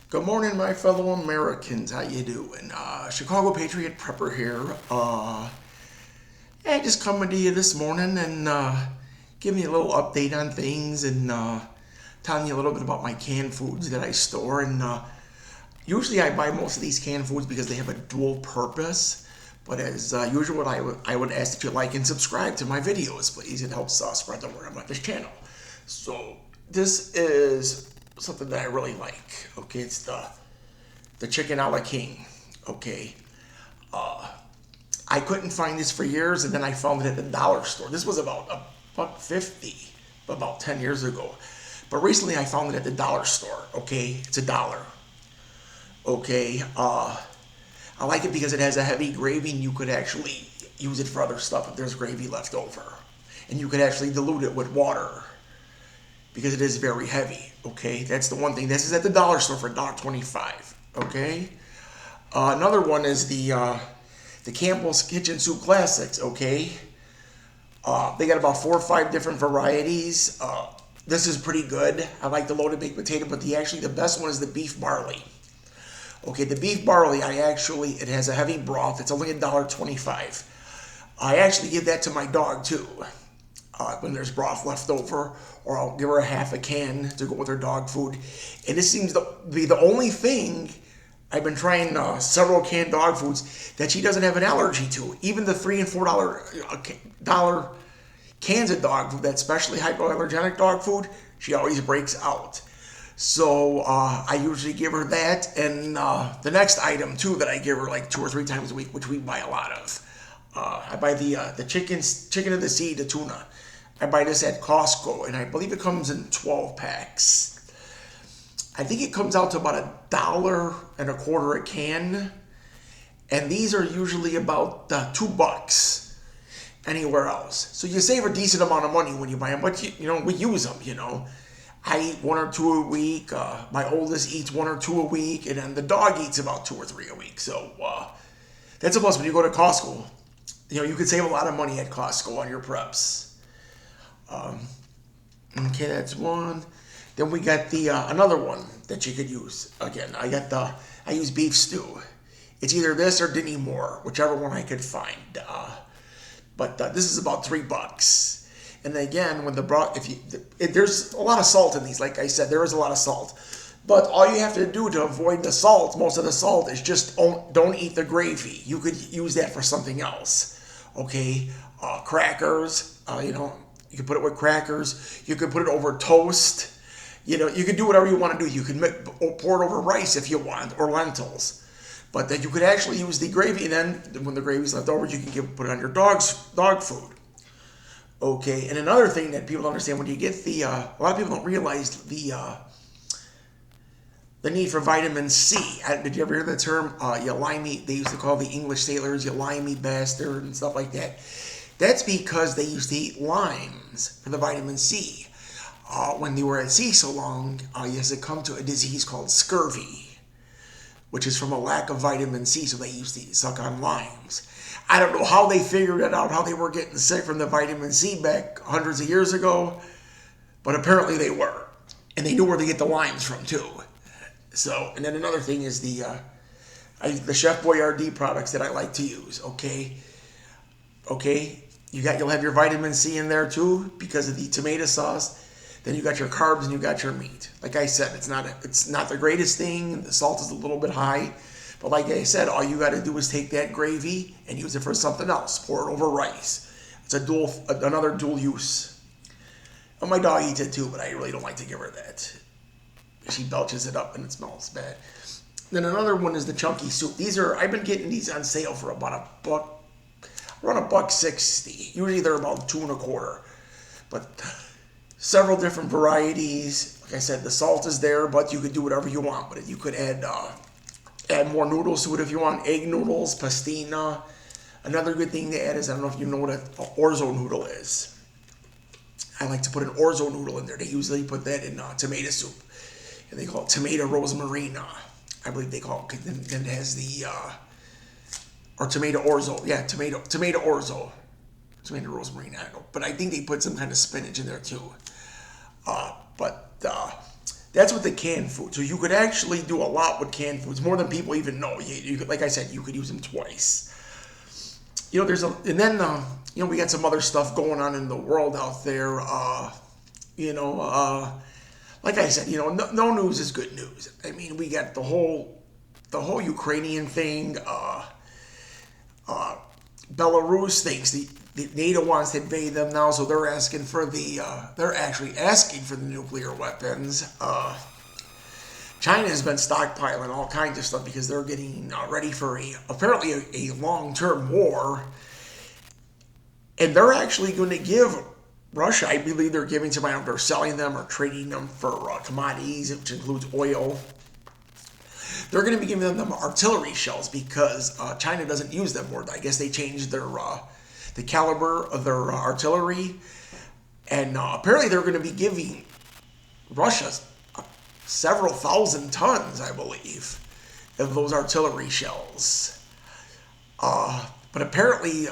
Good morning, my fellow Americans. How you doing? Chicago Patriot Prepper here. Just coming to you this morning and giving you a little update on things and telling you a little bit about my canned foods that I store. And usually I buy most of these canned foods because they have a dual purpose. But as usual, I would ask that you like and subscribe to my videos, please. It helps spread the word about this channel. So this is something that I really like. Okay, it's the chicken a la king. Okay, I couldn't find this for years, and then I found it at the dollar store. This was about $1.50 about 10 years ago, but recently I found it at the dollar store. Okay, it's $1. Okay, I like it because it has a heavy gravy, and you could actually use it for other stuff if there's gravy left over, and you could actually dilute it with water, because it is very heavy. Okay, that's the one thing. This is at the dollar store for $1.25. Okay, another one is the Campbell's Kitchen Soup Classics. Okay, they got about 4 or 5 different varieties. This is pretty good. I like the loaded baked potato, but the best one is the beef barley. Okay, the beef barley, it has a heavy broth. It's only $1.25. I actually give that to my dog too. When there's broth left over, or I'll give her a half a can to go with her dog food. And this seems to be the only thing. I've been trying several canned dog foods that she doesn't have an allergy to. Even the $3 and $4 cans of dog food, that specially hypoallergenic dog food, she always breaks out. So I usually give her that, and the next item too that I give her like 2 or 3 times a week, which we buy a lot of. I buy the chicken of the sea, the tuna. I buy this at Costco, and I believe it comes in 12 packs. I think it comes out to about $1.25 a can, and these are usually about $2 anywhere else. So you save a decent amount of money when you buy them, but we use them. I eat 1 or 2 a week. My oldest eats 1 or 2 a week, and then the dog eats about 2 or 3 a week. So that's a plus when you go to Costco. You could save a lot of money at Costco on your preps. Okay, that's one. Then we got the another one that you could use. Again, I use beef stew. It's either this or Dinny Moore, whichever one I could find. But this is about $3. And again, when the broth, there's a lot of salt in these. Like I said, there is a lot of salt. But all you have to do to avoid the salt, most of the salt, is just don't eat the gravy. You could use that for something else. Okay, crackers. You could put it with crackers. You could put it over toast. You could do whatever you want to do. You could pour it over rice if you want, or lentils. But then you could actually use the gravy. And then when the gravy's left over, you can put it on your dog's dog food. Okay, and another thing that people don't understand, when you get a lot of people don't realize the need for vitamin C. Did you ever hear the term, you limey? They used to call the English sailors, you limey bastard, and stuff like that. That's because they used to eat limes for the vitamin C. When they were at sea so long, you succumb to a disease called scurvy, which is from a lack of vitamin C, so they used to suck on limes. I don't know how they figured it out, how they were getting sick from the vitamin C back hundreds of years ago, but apparently they were. And they knew where to get the limes from too. So, and then another thing is the Chef Boyardee products that I like to use. Okay, you'll have your vitamin C in there too because of the tomato sauce. Then you got your carbs and you got your meat. Like I said, it's not the greatest thing. The salt is a little bit high, but like I said, all you got to do is take that gravy and use it for something else. Pour it over rice. It's another dual use. And my dog eats it too, but I really don't like to give her that. She belches it up and it smells bad. Then another one is the chunky soup. I've been getting these on sale for about $1, around $1.60. Usually they're about $2.25. But several different varieties. Like I said, the salt is there, but you could do whatever you want. But you could add more noodles to it if you want. Egg noodles, pastina. Another good thing to add is, I don't know if you know what an orzo noodle is. I like to put an orzo noodle in there. They usually put that in tomato soup. And they call it tomato rosmarina. I believe they call it. Then it has or tomato orzo. Yeah, tomato orzo. Tomato rosmarina, I don't know. But I think they put some kind of spinach in there too. But That's with the canned food. So you could actually do a lot with canned foods, more than people even know. You could, like I said, you could use them twice. And then we got some other stuff going on in the world out there. Like I said, no news is good news. I mean, we got the whole Ukrainian thing. Belarus thinks the NATO wants to invade them now, so they're asking for they're actually asking for the nuclear weapons. China has been stockpiling all kinds of stuff because they're getting ready for apparently a long-term war, and they're actually going to give Russia, I believe they're giving to them, they're selling them or trading them for commodities, which includes oil. They're going to be giving them artillery shells because China doesn't use them more. I guess they changed the caliber of their artillery, and apparently they're going to be giving Russia several thousand tons, I believe, of those artillery shells. But apparently,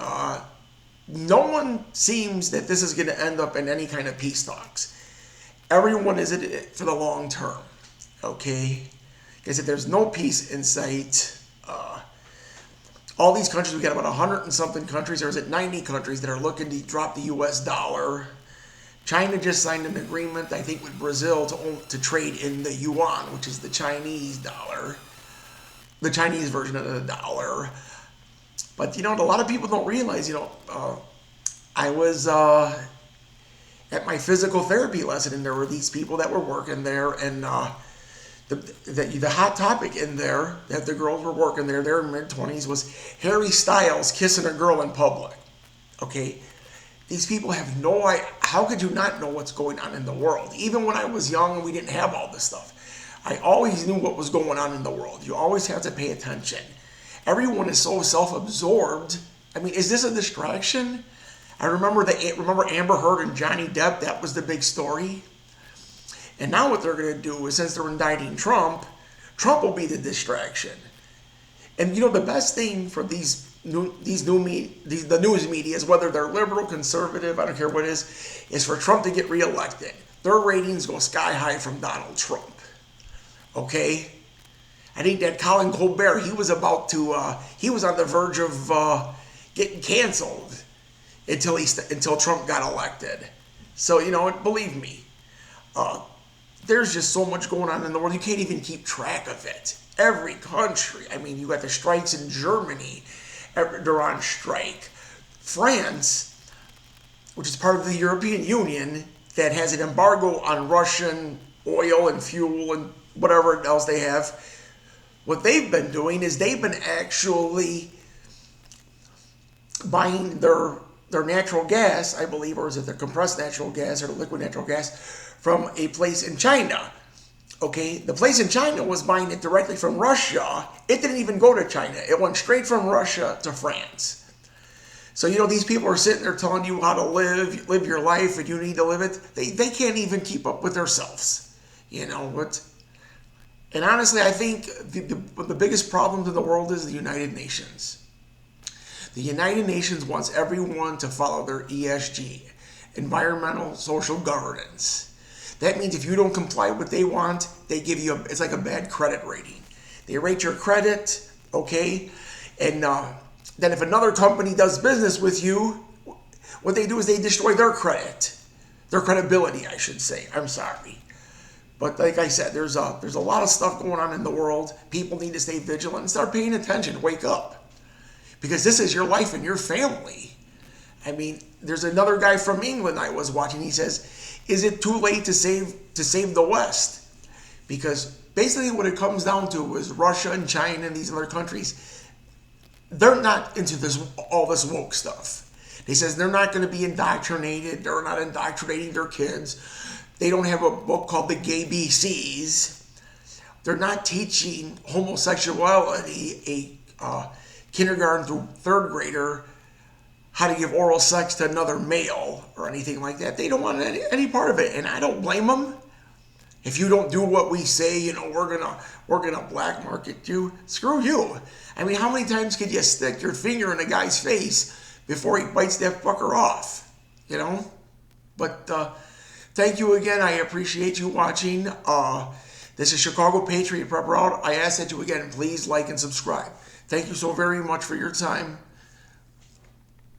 no one seems that this is going to end up in any kind of peace talks. Everyone is in it for the long term. Okay? Like I said, there's no peace in sight. All these countries, we got about 100 and something countries, or is it 90 countries that are looking to drop the US dollar. China just signed an agreement, I think, with Brazil to trade in the yuan, which is the Chinese dollar, the Chinese version of the dollar. But, a lot of people don't realize, I was at my physical therapy lesson, and there were these people that were working there, and the hot topic in there that the girls were working there, their mid-20s, was Harry Styles kissing a girl in public. Okay? These people have no idea. How could you not know what's going on in the world? Even when I was young and we didn't have all this stuff, I always knew what was going on in the world. You always have to pay attention. Everyone is so self-absorbed. I mean, is this a distraction? I remember Amber Heard and Johnny Depp. That was the big story. And now what they're going to do is, since they're indicting Trump will be the distraction. And the best thing for the news media is, whether they're liberal, conservative, I don't care what it is for Trump to get reelected. Their ratings go sky high from Donald Trump. Okay? I think that Colin Colbert, he was on the verge of getting canceled until Trump got elected. So, believe me, there's just so much going on in the world, you can't even keep track of it. Every country, I mean, you got the strikes in Germany, they're on strike. France, which is part of the European Union, that has an embargo on Russian oil and fuel and whatever else they have, what they've been doing is they've been actually buying their natural gas, I believe, or is it their compressed natural gas or liquid natural gas, from a place in China. Okay, the place in China was buying it directly from Russia. It didn't even go to China. It went straight from Russia to France. So, these people are sitting there telling you how to live your life, and you need to live it. They can't even keep up with themselves. And honestly, I think the biggest problem to the world is the United Nations. The United Nations wants everyone to follow their ESG, environmental social governance. That means if you don't comply with what they want, they give you it's like a bad credit rating. They rate your credit, okay? And then if another company does business with you, what they do is they destroy their credit. Their credibility, I should say. I'm sorry. But like I said, there's a lot of stuff going on in the world. People need to stay vigilant and start paying attention. Wake up. Because this is your life and your family. I mean, there's another guy from England I was watching. He says, is it too late to save the West? Because basically what it comes down to is Russia and China and these other countries, they're not into all this woke stuff. He says they're not going to be indoctrinated. They're not indoctrinating their kids. They don't have a book called The Gay BCs. They're not teaching homosexuality a kindergarten through third grader how to give oral sex to another male or anything like that. They don't want any part of it, and I don't blame them. If you don't do what we say, we're gonna black market you. Screw you. I mean, how many times could you stick your finger in a guy's face before he bites that fucker off? But Thank you again. I appreciate you watching. This is Chicago Patriot Prepper out. I ask that you again please like and subscribe. Thank you so very much for your time.